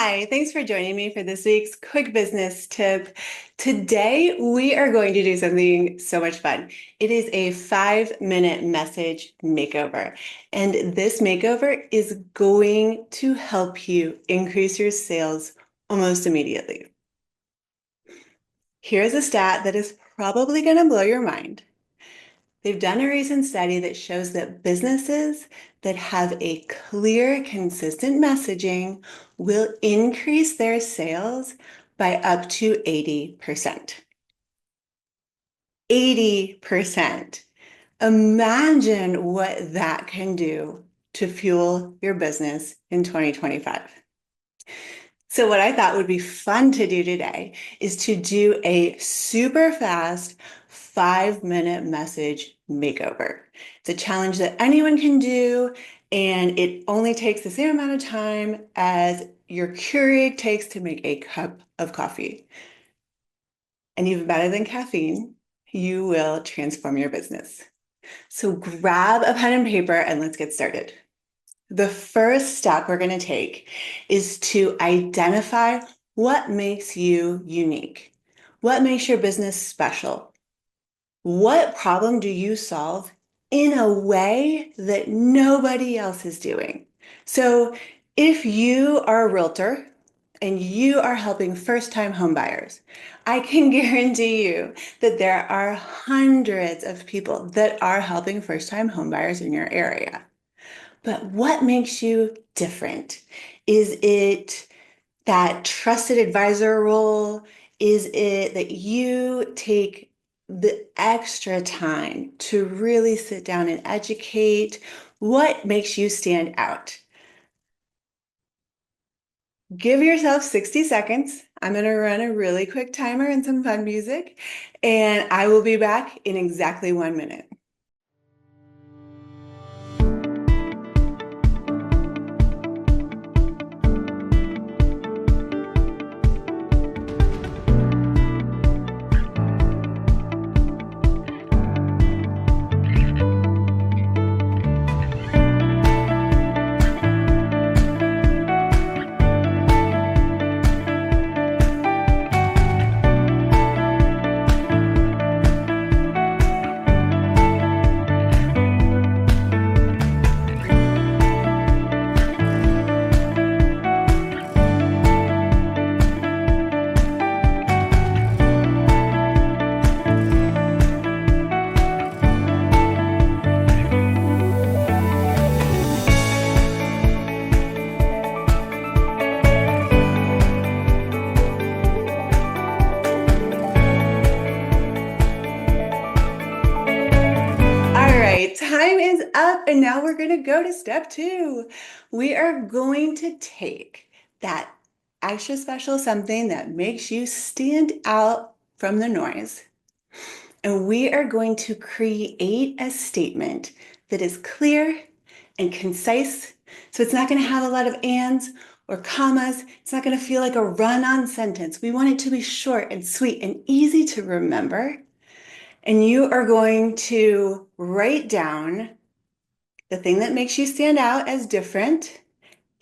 Hi, thanks for joining me for this week's quick business tip. Today, we are going to do something so much fun. It is a 5-minute message makeover. And this makeover is going to help you increase your sales almost immediately. Here's a stat that is probably going to blow your mind. They've done a recent study that shows that businesses that have a clear, consistent messaging will increase their sales by up to 80%. 80%. Imagine what that can do to fuel your business in 2025. So what I thought would be fun to do today is to do a super fast 5-minute message makeover. It's a challenge that anyone can do, and it only takes the same amount of time as your Keurig takes to make a cup of coffee. And even better than caffeine, you will transform your business. So grab a pen and paper and let's get started. The first step we're going to take is to identify what makes you unique. What makes your business special? What problem do you solve in a way that nobody else is doing? So if you are a realtor and you are helping first-time homebuyers, I can guarantee you that there are hundreds of people that are helping first-time homebuyers in your area. But what makes you different? Is it that trusted advisor role? Is it that you take the extra time to really sit down and educate? What makes you stand out? Give yourself 60 seconds. I'm going to run a really quick timer and some fun music, and I will be back in exactly 1 minute. Time is up, and now we're going to go to step 2. We are going to take that extra special something that makes you stand out from the noise, and we are going to create a statement that is clear and concise. So it's not going to have a lot of ands or commas. It's not going to feel like a run-on sentence. We want it to be short and sweet and easy to remember. And you are going to write down the thing that makes you stand out as different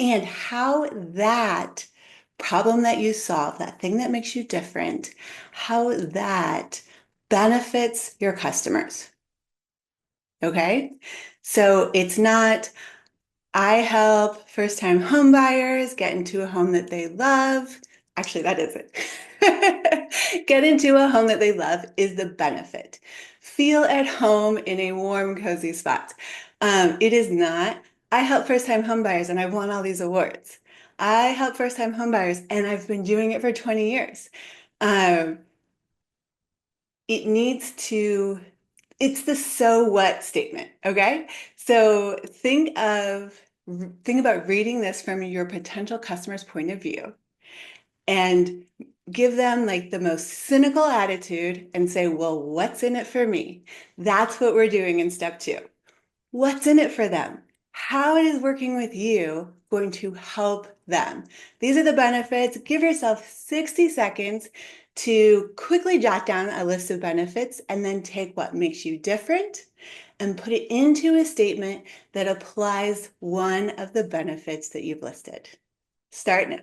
and how that problem that you solve, that thing that makes you different, how that benefits your customers. Okay? So it's not, I help first-time home buyers get into a home that they love. Actually, that is it. Get into a home that they love is the benefit. Feel at home in a warm, cozy spot. It is not, I help first-time home buyers and I've won all these awards. I help first-time home buyers and I've been doing it for 20 years. It needs to, it's the so what statement, okay? So think about reading this from your potential customer's point of view and give them like the most cynical attitude and say, well, what's in it for me? That's what we're doing in step 2. What's in it for them? How is working with you going to help them? These are the benefits. Give yourself 60 seconds to quickly jot down a list of benefits and then take what makes you different and put it into a statement that applies one of the benefits that you've listed. Start now.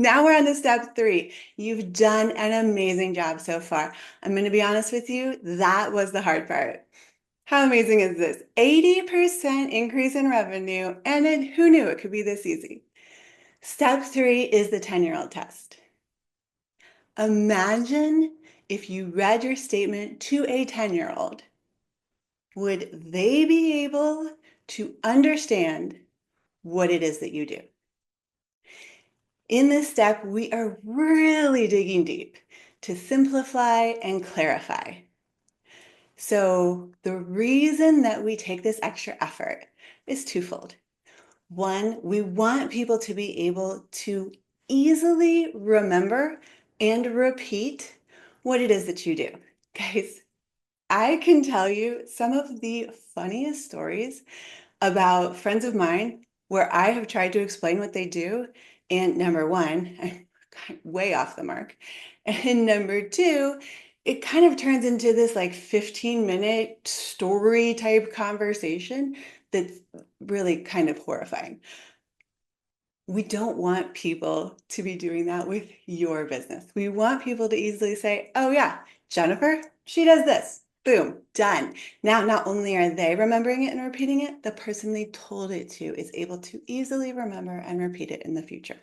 Now we're on to step 3. You've done an amazing job so far. I'm going to be honest with you, that was the hard part. How amazing is this? 80% increase in revenue, and then who knew it could be this easy? Step 3 is the 10-year-old test. Imagine if you read your statement to a 10-year-old. Would they be able to understand what it is that you do? In this step, we are really digging deep to simplify and clarify. So the reason that we take this extra effort is twofold. One, we want people to be able to easily remember and repeat what it is that you do. Guys, I can tell you some of the funniest stories about friends of mine where I have tried to explain what they do, and number one, I'm way off the mark. And number two, it kind of turns into this like 15-minute story type conversation that's really kind of horrifying. We don't want people to be doing that with your business. We want people to easily say, oh yeah, Jennifer, she does this. Boom, done. Now, not only are they remembering it and repeating it, the person they told it to is able to easily remember and repeat it in the future.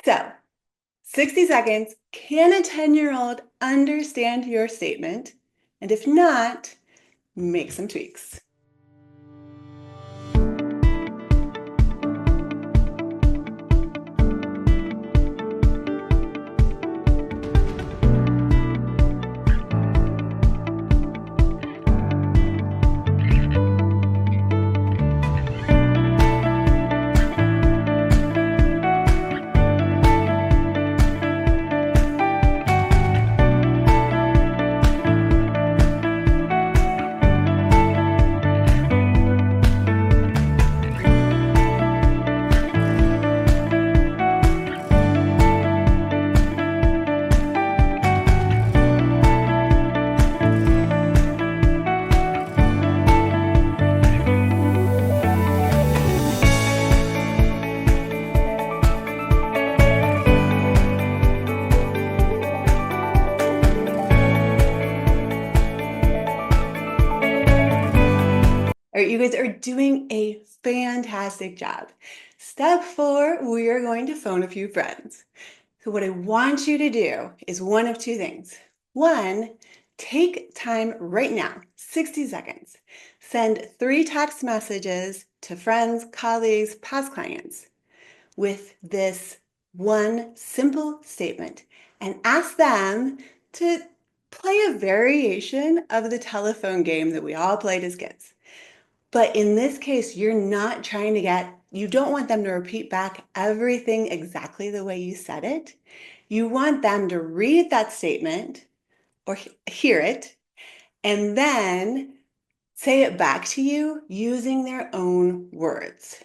So, 60 seconds, can a 10-year-old understand your statement? And if not, make some tweaks. All right, you guys are doing a fantastic job. Step 4, we are going to phone a few friends. So what I want you to do is one of two things. One, take time right now, 60 seconds. Send 3 text messages to friends, colleagues, past clients with this one simple statement and ask them to play a variation of the telephone game that we all played as kids. But in this case, you're not trying to you don't want them to repeat back everything exactly the way you said it. You want them to read that statement or hear it and then say it back to you using their own words.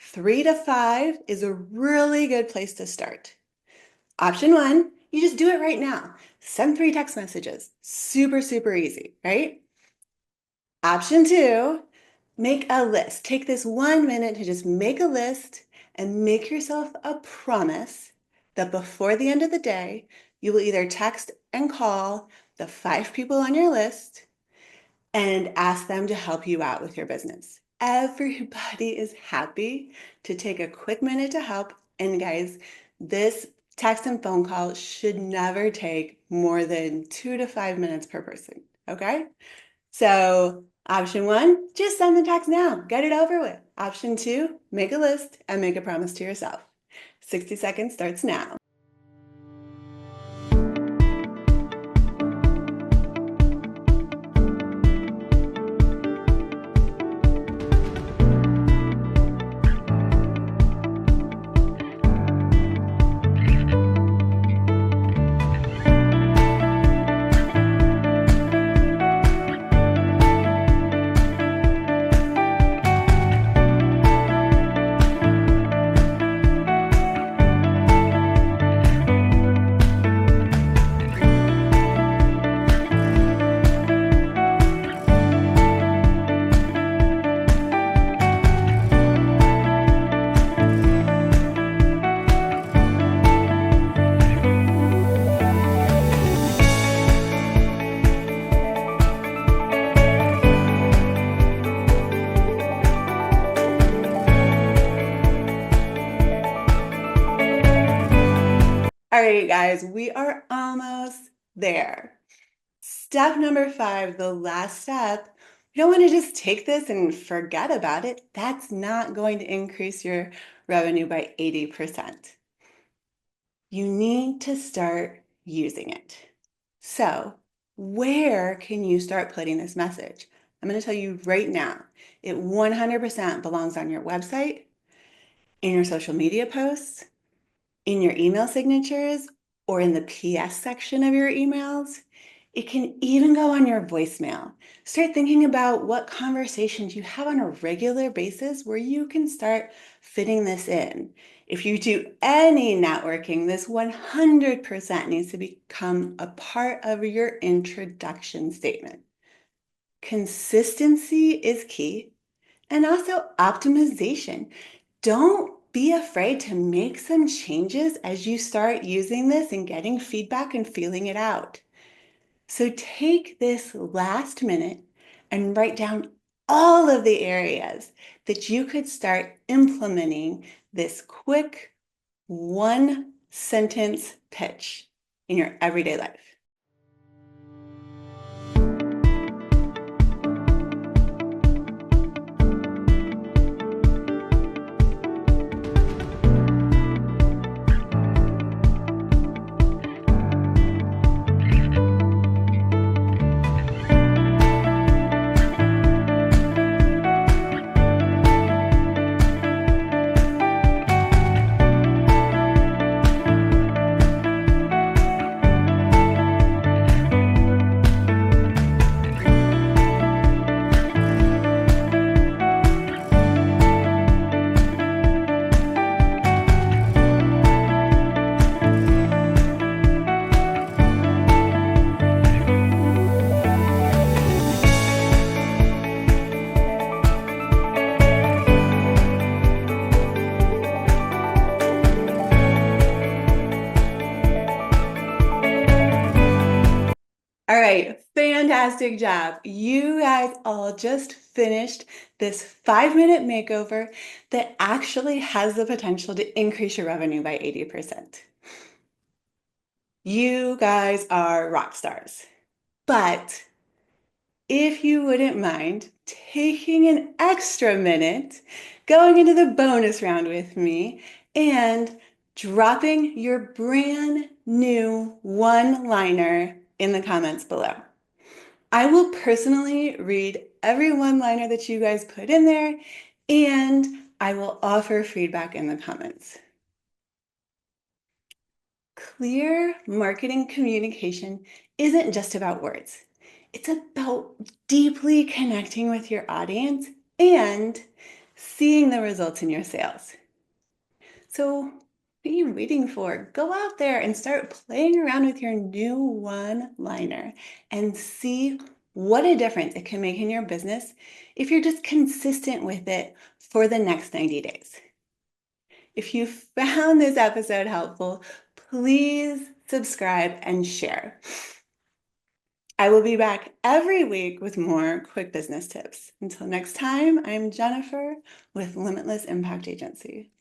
3 to 5 is a really good place to start. Option 1, you just do it right now. Send 3 text messages. Super, super easy, right? Option 2, make a list. Take this 1 minute to just make a list and make yourself a promise that before the end of the day, you will either text and call the 5 people on your list and ask them to help you out with your business. Everybody is happy to take a quick minute to help. And guys, this text and phone call should never take more than 2 to 5 minutes per person, okay? So option 1, just send the text now, get it over with. Option 2, make a list and make a promise to yourself. 60 seconds starts now. All right, guys, we are almost there. Step number 5, the last step. You don't want to just take this and forget about it. That's not going to increase your revenue by 80%. You need to start using it. So, where can you start putting this message? I'm going to tell you right now, it 100% belongs on your website, in your social media posts, in your email signatures, or in the PS section of your emails. It can even go on your voicemail. Start thinking about what conversations you have on a regular basis where you can start fitting this in. If you do any networking, this 100% needs to become a part of your introduction statement. Consistency is key, and also optimization. Don't be afraid to make some changes as you start using this and getting feedback and feeling it out. So take this last minute and write down all of the areas that you could start implementing this quick 1-sentence pitch in your everyday life. All right, fantastic job. You guys all just finished this 5-minute makeover that actually has the potential to increase your revenue by 80%. You guys are rock stars. But if you wouldn't mind taking an extra minute, going into the bonus round with me, and dropping your brand new one-liner in the comments below. I will personally read every one-liner that you guys put in there, and I will offer feedback in the comments. Clear marketing communication isn't just about words. It's about deeply connecting with your audience and seeing the results in your sales. So what are you waiting for? Go out there and start playing around with your new one-liner and see what a difference it can make in your business if you're just consistent with it for the next 90 days. If you found this episode helpful, please subscribe and share. I will be back every week with more quick business tips. Until next time, I'm Jennifer with Limitless Impact Agency.